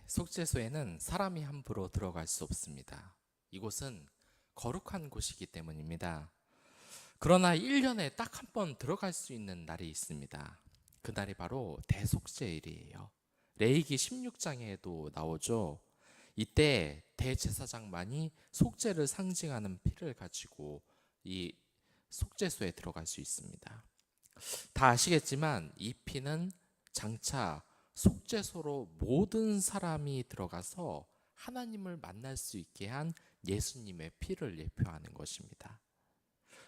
속죄소에는 사람이 함부로 들어갈 수 없습니다. 이곳은 거룩한 곳이기 때문입니다. 그러나 1년에 딱 한 번 들어갈 수 있는 날이 있습니다. 그날이 바로 대속죄일이에요. 레위기 16장에도 나오죠. 이때 대제사장만이 속죄를 상징하는 피를 가지고 이 속죄소에 들어갈 수 있습니다. 다 아시겠지만 이 피는 장차 속죄소로 모든 사람이 들어가서 하나님을 만날 수 있게 한 예수님의 피를 예표하는 것입니다.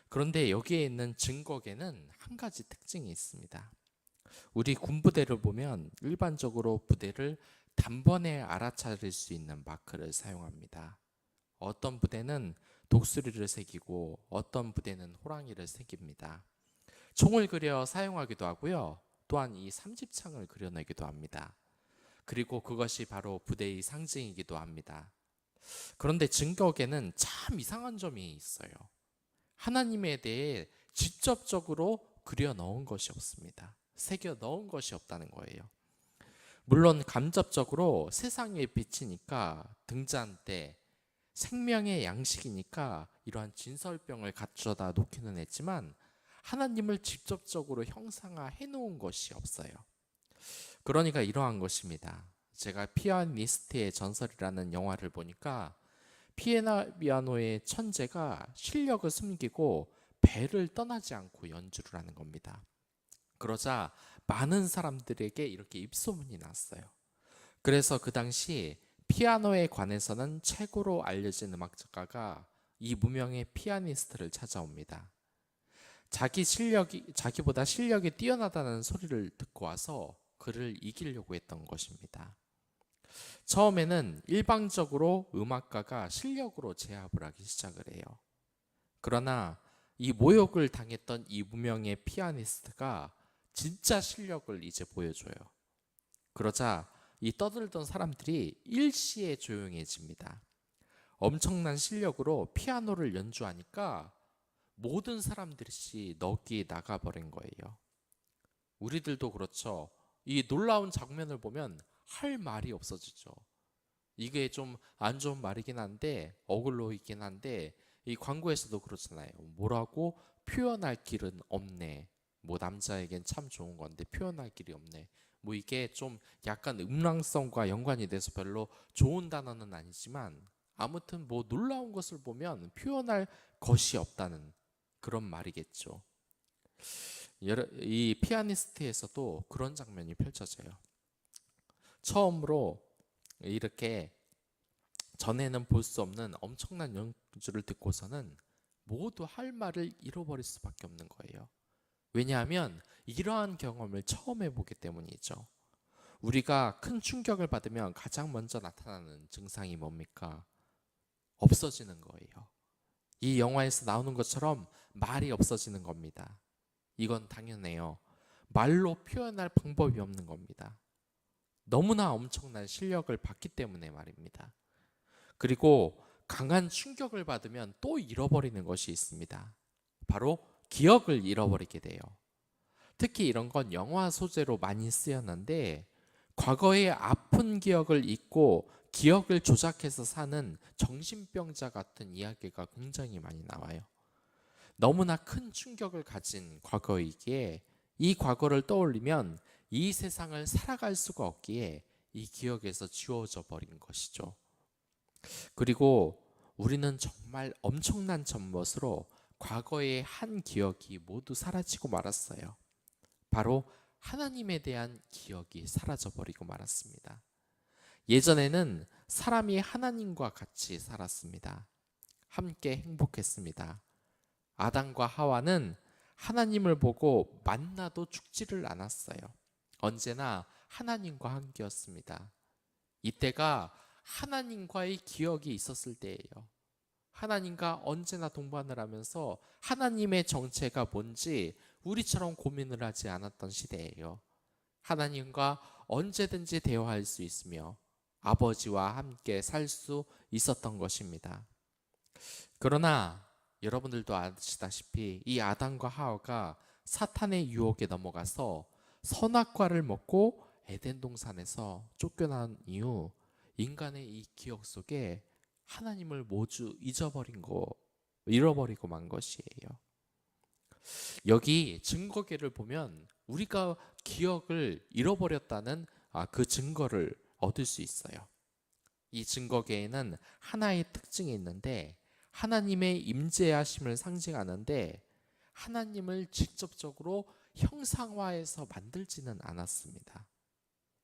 그런데 여기에 있는 증거계는 한 가지 특징이 있습니다. 우리 군부대를 보면 일반적으로 부대를 단번에 알아차릴 수 있는 마크를 사용합니다. 어떤 부대는 독수리를 새기고 어떤 부대는 호랑이를 새깁니다. 총을 그려 사용하기도 하고요. 또한 이 삼집창을 그려내기도 합니다. 그리고 그것이 바로 부대의 상징이기도 합니다. 그런데 증거계는 참 이상한 점이 있어요. 하나님에 대해 직접적으로 그려 넣은 것이 없습니다. 새겨 넣은 것이 없다는 거예요. 물론 간접적으로 세상의 빛이니까 등잔 때 생명의 양식이니까 이러한 진설병을 갖춰다 놓기는 했지만 하나님을 직접적으로 형상화해 놓은 것이 없어요. 그러니까 이러한 것입니다. 제가 피아니스트의 전설이라는 영화를 보니까 피아노의 천재가 실력을 숨기고 배를 떠나지 않고 연주를 하는 겁니다. 그러자 많은 사람들에게 이렇게 입소문이 났어요. 그래서 그 당시 피아노에 관해서는 최고로 알려진 음악작가가 이 무명의 피아니스트를 찾아옵니다. 자기보다 실력이 뛰어나다는 소리를 듣고 와서 그를 이기려고 했던 것입니다. 처음에는 일방적으로 음악가가 실력으로 제압을 하기 시작을 해요. 그러나 이 모욕을 당했던 이 무명의 피아니스트가 진짜 실력을 이제 보여줘요. 그러자 이 떠들던 사람들이 일시에 조용해집니다. 엄청난 실력으로 피아노를 연주하니까 모든 사람들이 넋이 나가버린 거예요. 우리들도 그렇죠. 이 놀라운 장면을 보면 할 말이 없어지죠. 이게 좀 안 좋은 말이긴 한데 어글로이긴 한데 이 광고에서도 그렇잖아요. 뭐라고 표현할 길은 없네. 뭐 남자에겐 참 좋은 건데 표현할 길이 없네. 뭐 이게 좀 약간 음란성과 연관이 돼서 별로 좋은 단어는 아니지만 아무튼 뭐 놀라운 것을 보면 표현할 것이 없다는 그런 말이겠죠. 이 피아니스트에서도 그런 장면이 펼쳐져요. 처음으로 이렇게 전에는 볼 수 없는 엄청난 연주를 듣고서는 모두 할 말을 잃어버릴 수밖에 없는 거예요. 왜냐하면 이러한 경험을 처음 해보기 때문이죠. 우리가 큰 충격을 받으면 가장 먼저 나타나는 증상이 뭡니까? 없어지는 거예요. 이 영화에서 나오는 것처럼 말이 없어지는 겁니다. 이건 당연해요. 말로 표현할 방법이 없는 겁니다. 너무나 엄청난 실력을 받기 때문에 말입니다. 그리고 강한 충격을 받으면 또 잃어버리는 것이 있습니다. 바로 기억을 잃어버리게 돼요. 특히 이런 건 영화 소재로 많이 쓰였는데 과거의 아픈 기억을 잊고 기억을 조작해서 사는 정신병자 같은 이야기가 굉장히 많이 나와요. 너무나 큰 충격을 가진 과거이기에 이 과거를 떠올리면 이 세상을 살아갈 수가 없기에 이 기억에서 지워져 버린 것이죠. 그리고 우리는 정말 엄청난 전못으로 과거의 한 기억이 모두 사라지고 말았어요. 바로 하나님에 대한 기억이 사라져 버리고 말았습니다. 예전에는 사람이 하나님과 같이 살았습니다. 함께 행복했습니다. 아담과 하와는 하나님을 보고 만나도 죽지를 않았어요. 언제나 하나님과 함께였습니다. 이때가 하나님과의 기억이 있었을 때예요. 하나님과 언제나 동반을 하면서 하나님의 정체가 뭔지 우리처럼 고민을 하지 않았던 시대예요. 하나님과 언제든지 대화할 수 있으며 아버지와 함께 살 수 있었던 것입니다. 그러나 여러분들도 아시다시피 이 아담과 하와가 사탄의 유혹에 넘어가서 선악과를 먹고 에덴 동산에서 쫓겨난 이후 인간의 이 기억 속에 하나님을 모두 잃어버리고 만 것이에요. 여기 증거계를 보면 우리가 기억을 잃어버렸다는 그 증거를 얻을 수 있어요. 이 증거계에는 하나의 특징이 있는데 하나님의 임재하심을 상징하는데 하나님을 직접적으로 형상화해서 만들지는 않았습니다.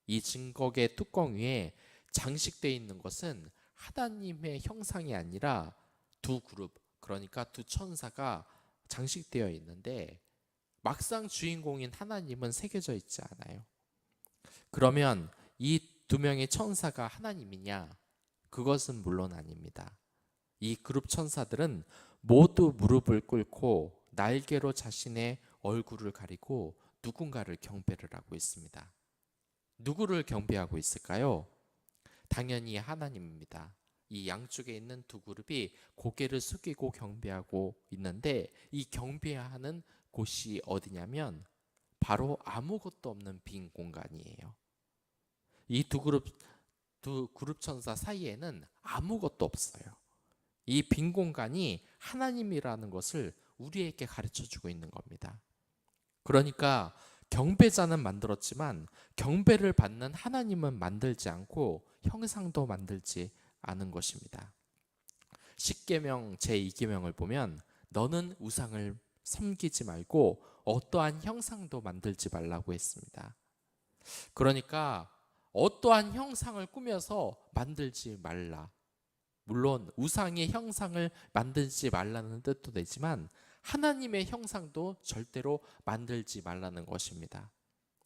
이 증거계 뚜껑 위에 장식되어 있는 것은 하나님의 형상이 아니라 두 그룹, 그러니까 두 천사가 장식되어 있는데 막상 주인공인 하나님은 새겨져 있지 않아요. 그러면 이 두 명의 천사가 하나님이냐? 그것은 물론 아닙니다. 이 그룹 천사들은 모두 무릎을 꿇고 날개로 자신의 얼굴을 가리고 누군가를 경배를 하고 있습니다. 누구를 경배하고 있을까요? 당연히 하나님입니다. 이 양쪽에 있는 두 그룹이 고개를 숙이고 경배하고 있는데 이 경배하는 곳이 어디냐면 바로 아무것도 없는 빈 공간이에요. 이 두 그룹 천사 사이에는 아무것도 없어요. 이 빈 공간이 하나님이라는 것을 우리에게 가르쳐 주고 있는 겁니다. 그러니까 경배자는 만들었지만 경배를 받는 하나님은 만들지 않고 형상도 만들지 않은 것입니다. 십계명 제2계명을 보면 너는 우상을 섬기지 말고 어떠한 형상도 만들지 말라고 했습니다. 그러니까 어떠한 형상을 꾸며서 만들지 말라. 물론 우상의 형상을 만들지 말라는 뜻도 되지만 하나님의 형상도 절대로 만들지 말라는 것입니다.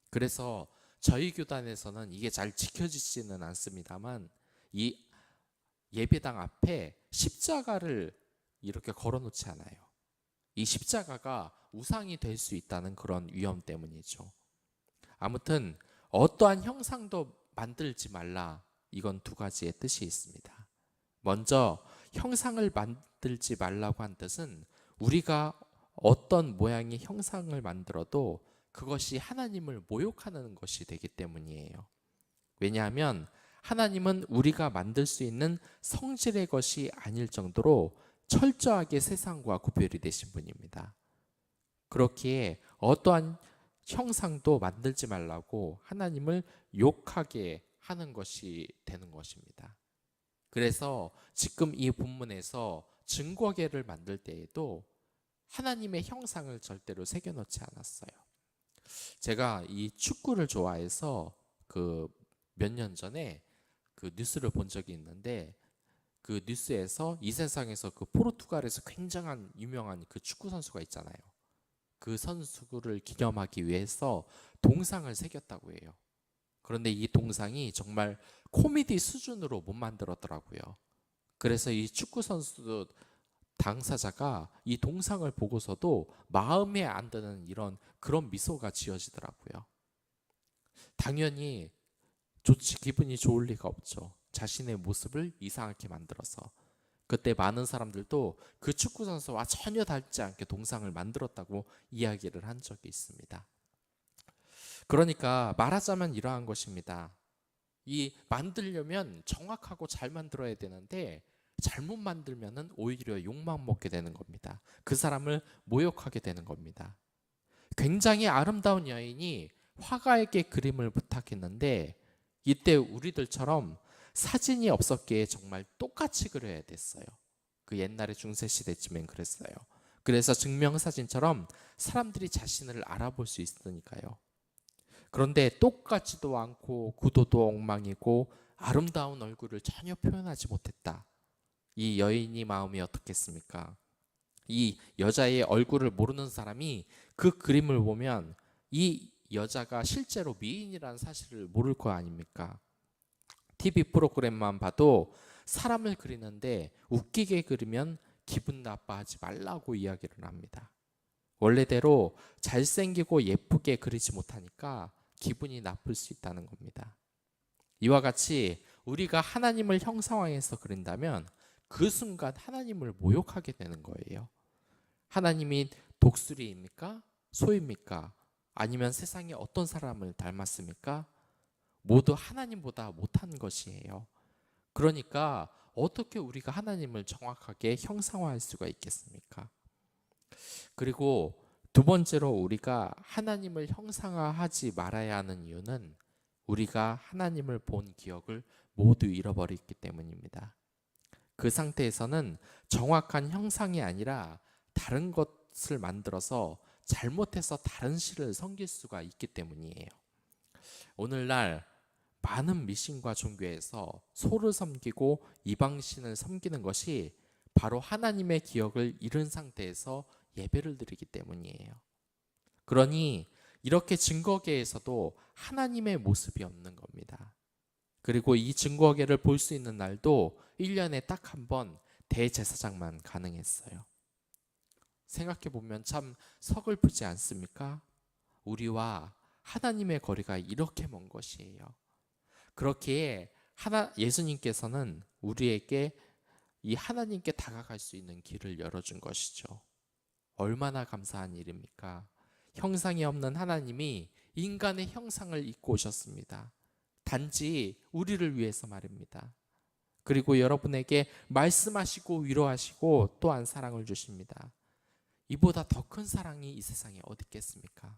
그래서 저희 교단에서는 이게 잘 지켜지지는 않습니다만 이 예배당 앞에 십자가를 이렇게 걸어놓지 않아요. 이 십자가가 우상이 될 수 있다는 그런 위험 때문이죠. 아무튼 어떠한 형상도 만들지 말라. 이건 두 가지의 뜻이 있습니다. 먼저 형상을 만들지 말라고 한 뜻은 우리가 어떤 모양의 형상을 만들어도 그것이 하나님을 모욕하는 것이 되기 때문이에요. 왜냐하면 하나님은 우리가 만들 수 있는 성질의 것이 아닐 정도로 철저하게 세상과 구별이 되신 분입니다. 그렇기에 어떠한 형상도 만들지 말라고 하나님을 욕하게 하는 것이 되는 것입니다. 그래서 지금 이 본문에서 증거계를 만들 때에도 하나님의 형상을 절대로 새겨놓지 않았어요. 제가 이 축구를 좋아해서 그 몇 년 전에 그 뉴스를 본 적이 있는데 그 뉴스에서 이 세상에서 그 포르투갈에서 굉장한 유명한 그 축구 선수가 있잖아요. 그 선수를 기념하기 위해서 동상을 새겼다고 해요. 그런데 이 동상이 정말 코미디 수준으로 못 만들었더라고요. 그래서 이 축구 선수 당사자가 이 동상을 보고서도 마음에 안 드는 그런 미소가 지어지더라고요. 당연히 기분이 좋을 리가 없죠. 자신의 모습을 이상하게 만들어서. 그때 많은 사람들도 그 축구 선수와 전혀 닮지 않게 동상을 만들었다고 이야기를 한 적이 있습니다. 그러니까 말하자면 이러한 것입니다. 이 만들려면 정확하고 잘 만들어야 되는데 잘못 만들면은 오히려 욕만 먹게 되는 겁니다. 그 사람을 모욕하게 되는 겁니다. 굉장히 아름다운 여인이 화가에게 그림을 부탁했는데 이때 우리들처럼 사진이 없었기에 정말 똑같이 그려야 됐어요. 그 옛날에 중세시대쯤엔 그랬어요. 그래서 증명사진처럼 사람들이 자신을 알아볼 수 있으니까요. 그런데 똑같지도 않고 구도도 엉망이고 아름다운 얼굴을 전혀 표현하지 못했다. 이 여인이 마음이 어떻겠습니까? 이 여자의 얼굴을 모르는 사람이 그 그림을 보면 이 여자가 실제로 미인이라는 사실을 모를 거 아닙니까? TV 프로그램만 봐도 사람을 그리는데 웃기게 그리면 기분 나빠하지 말라고 이야기를 합니다. 원래대로 잘생기고 예쁘게 그리지 못하니까 기분이 나쁠 수 있다는 겁니다. 이와 같이 우리가 하나님을 형상화해서 그린다면 그 순간 하나님을 모욕하게 되는 거예요. 하나님이 독수리입니까? 소입니까? 아니면 세상에 어떤 사람을 닮았습니까? 모두 하나님보다 못한 것이에요. 그러니까 어떻게 우리가 하나님을 정확하게 형상화할 수가 있겠습니까? 그리고 두 번째로 우리가 하나님을 형상화하지 말아야 하는 이유는 우리가 하나님을 본 기억을 모두 잃어버렸기 때문입니다. 그 상태에서는 정확한 형상이 아니라 다른 것을 만들어서 잘못해서 다른 신을 섬길 수가 있기 때문이에요. 오늘날 많은 미신과 종교에서 소를 섬기고 이방신을 섬기는 것이 바로 하나님의 기억을 잃은 상태에서 예배를 드리기 때문이에요. 그러니 이렇게 증거계에서도 하나님의 모습이 없는 겁니다. 그리고 이 증거계를 볼 수 있는 날도 1년에 딱 한 번 대제사장만 가능했어요. 생각해보면 참 서글프지 않습니까? 우리와 하나님의 거리가 이렇게 먼 것이에요. 그렇기에 예수님께서는 우리에게 이 하나님께 다가갈 수 있는 길을 열어준 것이죠. 얼마나 감사한 일입니까? 형상이 없는 하나님이 인간의 형상을 입고 오셨습니다. 단지 우리를 위해서 말입니다. 그리고 여러분에게 말씀하시고 위로하시고 또한 사랑을 주십니다. 이보다 더 큰 사랑이 이 세상에 어디 있겠습니까?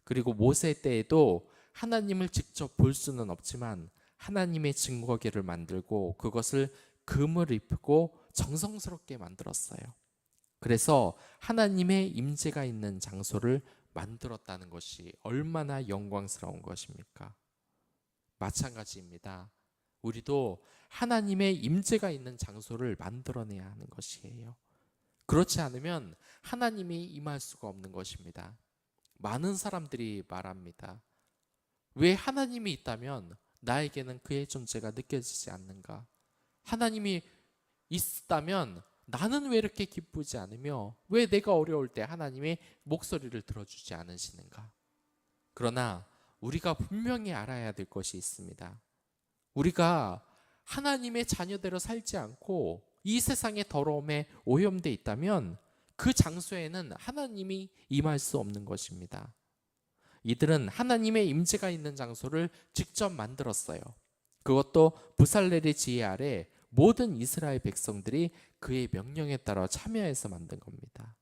그리고 모세 때에도 하나님을 직접 볼 수는 없지만 하나님의 증거궤를 만들고 그것을 금을 입히고 정성스럽게 만들었어요. 그래서 하나님의 임재가 있는 장소를 만들었다는 것이 얼마나 영광스러운 것입니까? 마찬가지입니다. 우리도 하나님의 임재가 있는 장소를 만들어내야 하는 것이에요. 그렇지 않으면 하나님이 임할 수가 없는 것입니다. 많은 사람들이 말합니다. 왜 하나님이 있다면 나에게는 그의 존재가 느껴지지 않는가? 하나님이 있다면 나는 왜 이렇게 기쁘지 않으며 왜 내가 어려울 때 하나님의 목소리를 들어주지 않으시는가? 그러나 우리가 분명히 알아야 될 것이 있습니다. 우리가 하나님의 자녀대로 살지 않고 이 세상의 더러움에 오염돼 있다면 그 장소에는 하나님이 임할 수 없는 것입니다. 이들은 하나님의 임재가 있는 장소를 직접 만들었어요. 그것도 부살렐의 지혜 아래 모든 이스라엘 백성들이 그의 명령에 따라 참여해서 만든 겁니다.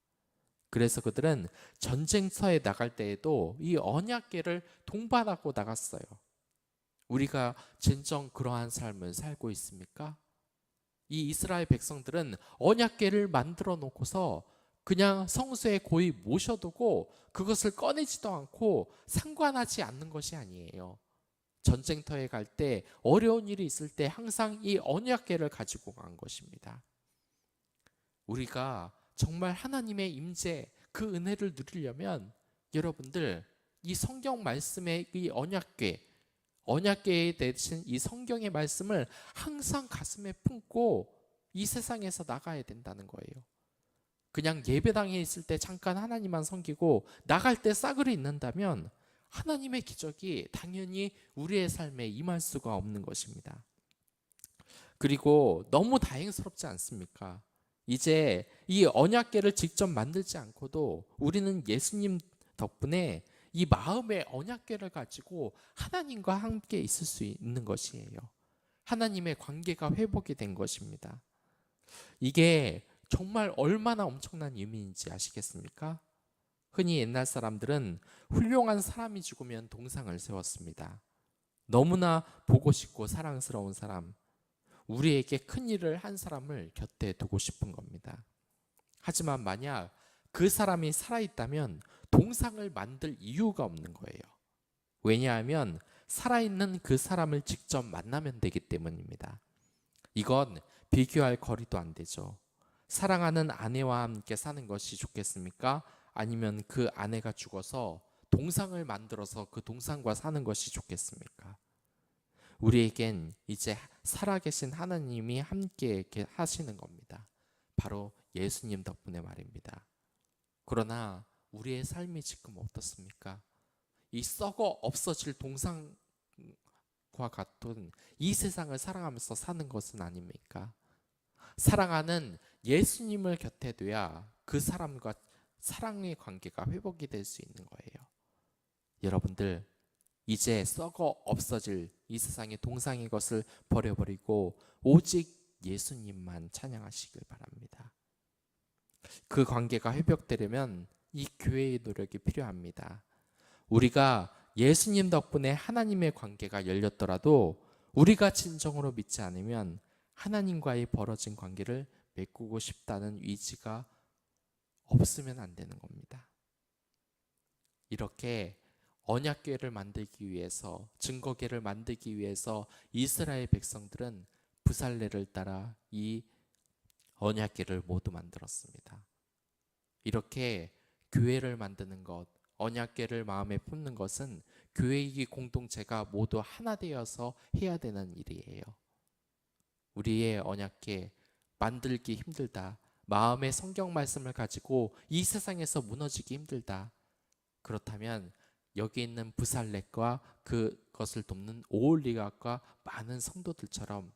그래서 그들은 전쟁터에 나갈 때에도 이 언약궤를 동반하고 나갔어요. 우리가 진정 그러한 삶을 살고 있습니까? 이 이스라엘 백성들은 언약궤를 만들어 놓고서 그냥 성소에 고이 모셔두고 그것을 꺼내지도 않고 상관하지 않는 것이 아니에요. 전쟁터에 갈 때 어려운 일이 있을 때 항상 이 언약궤를 가지고 간 것입니다. 우리가 정말 하나님의 임재, 그 은혜를 누리려면 여러분들 이 성경 말씀의 이 언약궤에 대신 이 성경의 말씀을 항상 가슴에 품고 이 세상에서 나가야 된다는 거예요. 그냥 예배당에 있을 때 잠깐 하나님만 섬기고 나갈 때 싸그리 있는다면 하나님의 기적이 당연히 우리의 삶에 임할 수가 없는 것입니다. 그리고 너무 다행스럽지 않습니까? 이제 이 언약궤를 직접 만들지 않고도 우리는 예수님 덕분에 이 마음의 언약궤를 가지고 하나님과 함께 있을 수 있는 것이에요. 하나님의 관계가 회복이 된 것입니다. 이게 정말 얼마나 엄청난 의미인지 아시겠습니까? 흔히 옛날 사람들은 훌륭한 사람이 죽으면 동상을 세웠습니다. 너무나 보고 싶고 사랑스러운 사람, 우리에게 큰 일을 한 사람을 곁에 두고 싶은 겁니다. 하지만 만약 그 사람이 살아있다면 동상을 만들 이유가 없는 거예요. 왜냐하면 살아있는 그 사람을 직접 만나면 되기 때문입니다. 이건 비교할 거리도 안 되죠. 사랑하는 아내와 함께 사는 것이 좋겠습니까? 아니면 그 아내가 죽어서 동상을 만들어서 그 동상과 사는 것이 좋겠습니까? 우리에겐 이제 살아계신 하나님이 함께 하시는 겁니다. 바로 예수님 덕분에 말입니다. 그러나 우리의 삶이 지금 어떻습니까? 이 썩어 없어질 동상과 같은 이 세상을 사랑하면서 사는 것은 아닙니까? 사랑하는 예수님을 곁에 둬야 그 사람과 사랑의 관계가 회복이 될 수 있는 거예요. 여러분들, 이제 썩어 없어질 이 세상의 동상의 것을 버려버리고 오직 예수님만 찬양하시길 바랍니다. 그 관계가 회복되려면 이 교회의 노력이 필요합니다. 우리가 예수님 덕분에 하나님의 관계가 열렸더라도 우리가 진정으로 믿지 않으면 하나님과의 벌어진 관계를 메꾸고 싶다는 의지가 없으면 안 되는 겁니다. 이렇게 언약궤를 만들기 위해서, 증거궤를 만들기 위해서 이스라엘 백성들은 부살레를 따라 이 언약궤를 모두 만들었습니다. 이렇게 교회를 만드는 것, 언약궤를 마음에 품는 것은 교회의 공동체가 모두 하나 되어서 해야 되는 일이에요. 우리의 언약궤 만들기 힘들다, 마음의 성경 말씀을 가지고 이 세상에서 무너지기 힘들다, 그렇다면 여기 있는 부살렛과 그것을 돕는 오올리갑과 많은 성도들처럼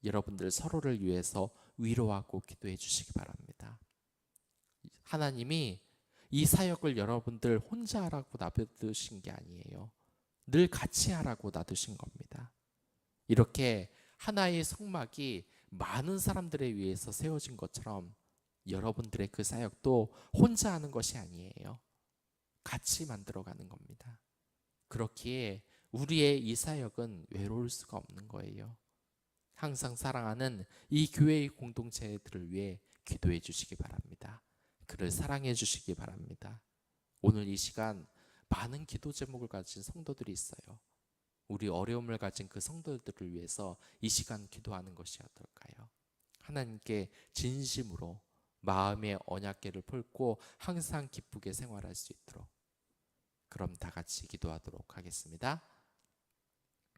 여러분들 서로를 위해서 위로하고 기도해 주시기 바랍니다. 하나님이 이 사역을 여러분들 혼자 하라고 놔두신 게 아니에요. 늘 같이 하라고 놔두신 겁니다. 이렇게 하나의 성막이 많은 사람들에 의해서 세워진 것처럼 여러분들의 그 사역도 혼자 하는 것이 아니에요. 같이 만들어가는 겁니다. 그렇기에 우리의 이 사역은 외로울 수가 없는 거예요. 항상 사랑하는 이 교회의 공동체들을 위해 기도해 주시기 바랍니다. 그를 사랑해 주시기 바랍니다. 오늘 이 시간 많은 기도 제목을 가진 성도들이 있어요. 우리 어려움을 가진 그 성도들을 위해서 이 시간 기도하는 것이 어떨까요? 하나님께 진심으로 마음의 언약궤를 펼고 항상 기쁘게 생활할 수 있도록, 그럼 다 같이 기도하도록 하겠습니다.